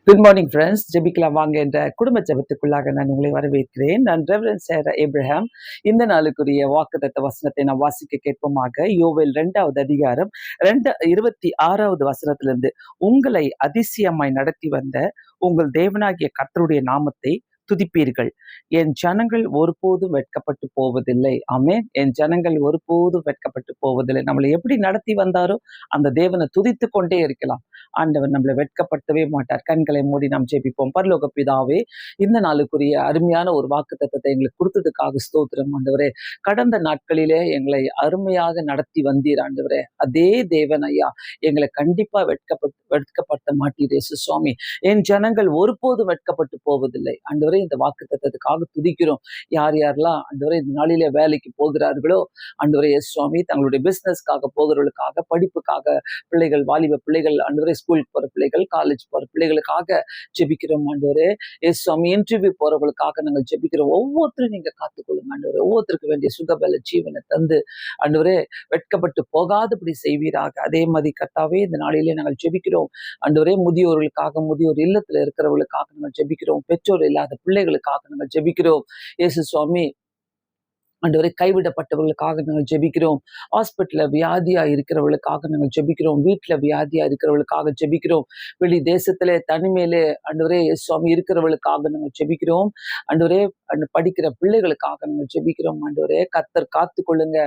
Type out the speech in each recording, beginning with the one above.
Good morning friends. ஜெபிக்கலாம் வாங்க என்ற குடும்ப ஜெபத்துக்குள்ளாக நான் உங்களை வரவேற்கிறேன். நான் ரெவரண்ட் சேரா ஏப்ரஹாம். இந்த நாளுக்குரிய வாக்குத்தத்த வசனத்தை நாம் வாசிக்க கேட்போமாக. யோவேல் 2வது அதிகாரம் 26வது வசனத்திலிருந்து, உங்களை அதிசயமாய் நடத்தி வந்த உங்கள் தேவனாகிய கர்த்தருடைய நாமத்தை துதிப்பீர்கள். என் ஜனங்கள் ஒருபோதும் வெட்கப்பட்டு போவதில்லை. ஆமென். என் ஜனங்கள் ஒருபோதும் வெட்கப்பட்டு போவதில்லை. நம்மளை எப்படி நடத்தி வந்தாரோ அந்த தேவனை துதித்து கொண்டே இருக்கலாம். ஆண்டவர் நம்மளை வெட்கப்படுத்தவே மாட்டார். கண்களை மூடி நாம் ஜெபிப்போம். பரலோக பிதாவே, இந்த நாளுக்குரிய அருமையான ஒரு வாக்குத்தத்தத்தை எங்களுக்கு கொடுத்ததுக்காக ஸ்தோத்திரம் ஆண்டவரே. கடந்த நாட்களிலே எங்களை அருமையாக நடத்தி வந்தீர் ஆண்டவரே. அதே தேவன் ஐயா எங்களை கண்டிப்பா வெட்கப்படுத்த மாட்டீர் இயேசு சுவாமி. என் ஜனங்கள் ஒருபோதும் வெட்கப்பட்டு போவதில்லை ஆண்டவரே. இந்த வாக்குத்தத்தத்துக்காக துதிக்கிறோம். யார் யாரெல்லாம் ஆண்டவரே இந்த நாளிலே வேலைக்கு போகிறார்களோ ஆண்டவரே இயேசு சுவாமி, தங்களுடைய பிசினஸ்க்காக போகிறவர்களுக்காக, படிப்புக்காக, பிள்ளைகள் வாலிப பிள்ளைகள் ஆண்டவரே, ஸ்கூலுக்கு போற பிள்ளைகள், காலேஜ் போற பிள்ளைகளுக்காக ஜெபிக்கிறோம் ஆண்டவரே. இயேசு சுவாமி, இன்டர்வியூ போறவர்களுக்காக நாங்கள் ஜெபிக்கிறோம். ஒவ்வொருத்தரும் நீங்க காத்துக்கொள்ளுங்க ஆண்டவரே. ஒவ்வொருத்தருக்கு வேண்டிய சுகபல ஜீவனை தந்து ஆண்டவரே வெட்கப்பட்டு போகாதபடி செய்வீராக. அதே மாதிரி கர்த்தாவே, இந்த நாளிலே நாங்கள் ஜெபிக்கிறோம் ஆண்டவரே. முதியோர்களுக்காக, முதியோர் இல்லத்துல இருக்கிறவர்களுக்காக நாங்கள் ஜெபிக்கிறோம். பெற்றோர் இல்லாத பிள்ளைகளுக்காக நாங்கள் ஜெபிக்கிறோம் இயேசு சுவாமி. ஆண்டவரே, கைவிடப்பட்டவர்களுக்காக நாங்கள் ஜெபிக்கிறோம். ஹாஸ்பிட்டல்ல வியாதியா இருக்கிறவர்களுக்காக நாங்கள் ஜெபிக்கிறோம். வீட்டுல வியாதியா இருக்கிறவர்களுக்காக ஜெபிக்கிறோம். வெளி தேசத்திலே தனிமையிலே ஆண்டவரே சுவாமி இருக்கிறவர்களுக்காக நாங்கள் ஜெபிக்கிறோம். ஆண்டவரே, படிக்கிற பிள்ளைகளுக்காக நாங்கள் ஜெபிக்கிறோம் ஆண்டவரே. கர்த்தர் காத்து கொள்ளுங்க.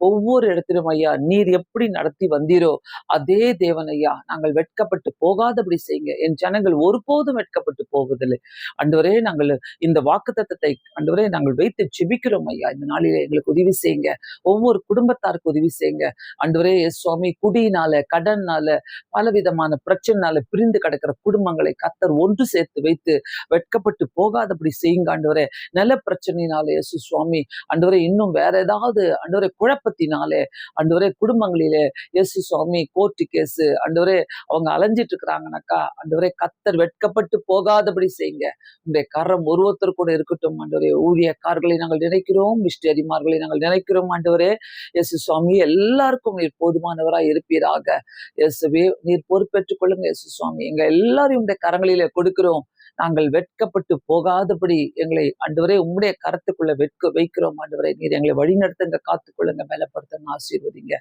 ஒவ்வொரு இடத்திலும் ஐயா நீர் எப்படி நடத்தி வந்தீரோ அதே தேவன் ஐயா நாங்கள் வெட்கப்பட்டு போகாதபடி செய்யுங்க. என் ஜனங்கள் ஒருபோதும் வெட்கப்பட்டு போவதில்லை ஆண்டவரே. நாங்கள் இந்த வாக்குத்தத்தத்தை ஆண்டவரே நாங்கள் வைத்து ஜெபிக்கிறோம் ஐயா. இந்த நாளிலே எங்களுக்கு உதவி செய்யுங்க. ஒவ்வொரு குடும்பத்தாருக்கு உதவி செய்யுங்க ஆண்டவரே. சுவாமி, குடியினால, கடன்னால, பலவிதமான பிரச்சனைனால பிரிந்து கிடக்கிற குடும்பங்களை கர்த்தர் ஒன்று சேர்த்து வைத்து வெட்கப்பட்டு போகாதபடி செய்யுங்க ஆண்டவரே. நில பிரச்சனையினாலே இயேசு சுவாமி ஆண்டவரே, இன்னும் வேற ஏதாவது ஆண்டவரே குழப்பத்தினாலே ஆண்டவரே குடும்பங்களிலே இயேசு சுவாமி கோர்ட்டு கேஸ் ஆண்டவரே அவங்க அலைஞ்சிட்டு இருக்கிறாங்கனாக்கா ஆண்டவரே கர்த்தர் வெட்கப்பட்டு போகாதபடி செய்யுங்க. உங்களுடைய கரம் ஒருத்தர் கூட இருக்கட்டும் ஆண்டவரே. ஊழியக்காரர்களை நாங்கள் நினைக்கிறோம், மிஸ்டரிமார்களை நாங்கள் நினைக்கிறோம் ஆண்டவரே. இயேசு சுவாமி, எல்லாருக்கும் நீர் போதுமானவராய் இருப்பீராக. இயேசுவே, நீர் பொறுப்பேற்றுக் கொள்ளுங்க இயேசு சுவாமி. எங்க எல்லாரையும் உடைய கரங்களிலே கொடுக்கிறோம். நாங்கள் வெட்கப்பட்டு போகாதபடி எங்களை ஆண்டவரே உம்முடைய கரத்துக்குள்ள வைக்கிறோம் ஆண்டவரே. நீர் எங்களை வழிநடத்துங்க, காத்துக்கொள்ளுங்க, மேலப்படுத்துங்க, ஆசீர்வதிங்க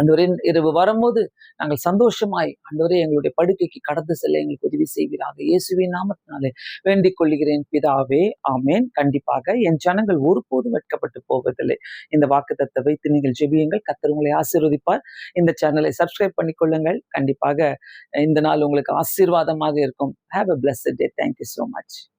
ஆண்டவரே. இரவு வரும்போது நாங்கள் சந்தோஷமாய் ஆண்டவரே எங்களுடைய படுக்கைக்கு கடந்து செல்ல எங்களுக்கு உதவி செய்வீராக. இயேசுவின் நாமத்தினாலே வேண்டிக் கொள்கிறேன் பிதாவே, ஆமேன். கண்டிப்பாக என் ஜனங்கள் ஒருபோதும் வெட்கப்பட்டு போவதில்லை. இந்த வாக்குத்தத்தத்தை வைத்து நீங்கள் ஜெபியுங்கள். கர்த்தர் உங்களை ஆசீர்வதிப்பார். இந்த சேனலை சப்ஸ்கிரைப் பண்ணிக்கொள்ளுங்கள். கண்டிப்பாக இந்த நாள் உங்களுக்கு ஆசீர்வாதமாக இருக்கும். Have a blessed day. Thank you so much.